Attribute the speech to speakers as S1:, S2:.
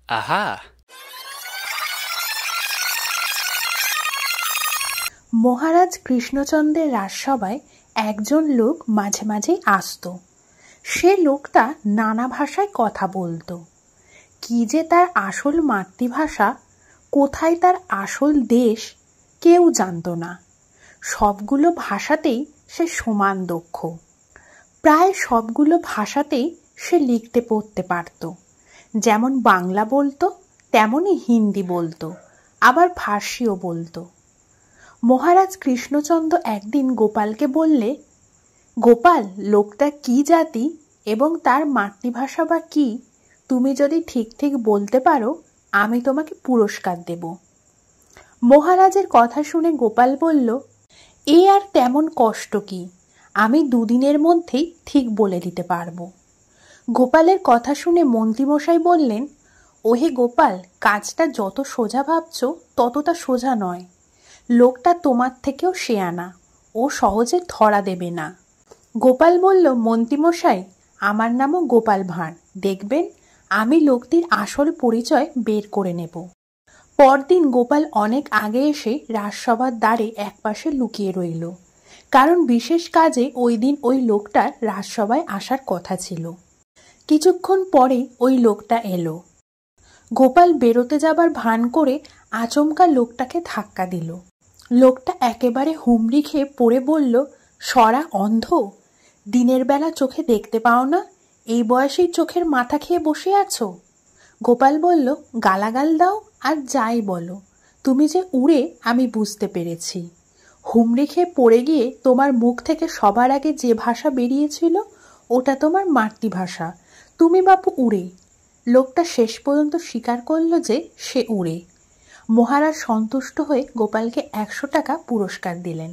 S1: আহা!
S2: মহারাজ কৃষ্ণচন্দ্রের রাজসভায় একজন লোক মাঝে মাঝেই আসত। সে লোকটা নানা ভাষায় কথা বলতো। কি যে তার আসল মাতৃভাষা, কোথায় তার আসল দেশ, কেউ জানত না। সবগুলো ভাষাতেই সে সমান দক্ষ। প্রায় সবগুলো ভাষাতেই সে লিখতে পড়তে পারত। যেমন বাংলা বলতো, তেমনই হিন্দি বলতো, আবার ফার্সিও বলতো। মহারাজ কৃষ্ণচন্দ্র একদিন গোপালকে বললে, গোপাল, লোকটা কি জাতি এবং তার মাতৃভাষা বা কি, তুমি যদি ঠিক ঠিক বলতে পারো, আমি তোমাকে পুরস্কার দেব। মহারাজের কথা শুনে গোপাল বলল, এ আর তেমন কষ্ট কি, আমি দুদিনের মধ্যেই ঠিক বলে দিতে পারবো। গোপালের কথা শুনে মন্ত্রীমশাই বললেন, ওহে গোপাল, কাজটা যত সোজা ভাবছ ততটা সোজা নয়। লোকটা তোমার থেকেও শেয়ানা, ও সহজে ধরা দেবে না। গোপাল বলল, মন্ত্রীমশাই, আমার নামও গোপাল ভাঁড়, দেখবেন আমি লোকটির আসল পরিচয় বের করে নেব। পরদিন গোপাল অনেক আগে এসে রাজসভার দ্বারে একপাশে লুকিয়ে রইল, কারণ বিশেষ কাজে ওই দিন ওই লোকটার রাজসভায় আসার কথা ছিল। কিছুক্ষণ পরেই ওই লোকটা এলো। গোপাল বেরোতে যাবার ভান করে আচমকা লোকটাকে ধাক্কা দিল। লোকটা একেবারে হুমড়ি খেয়ে পড়ে বলল, সরা অন্ধ, দিনের বেলা চোখে দেখতে পাও না? এই বয়সেই চোখের মাথা খেয়ে বসে আছো? গোপাল বলল, গালাগাল দাও আর যাই বলো, তুমি যে উড়ে আমি বুঝতে পেরেছি। হুমড়ি খেয়ে পড়ে গিয়ে তোমার মুখ থেকে সবার আগে যে ভাষা বেরিয়েছিল ওটা তোমার মাতৃভাষা। তুমি বাপু উড়ে। লোকটা শেষ পর্যন্ত স্বীকার করল যে সে উড়ে। মহারাজ সন্তুষ্ট হয়ে গোপালকে 100 টাকা পুরস্কার দিলেন।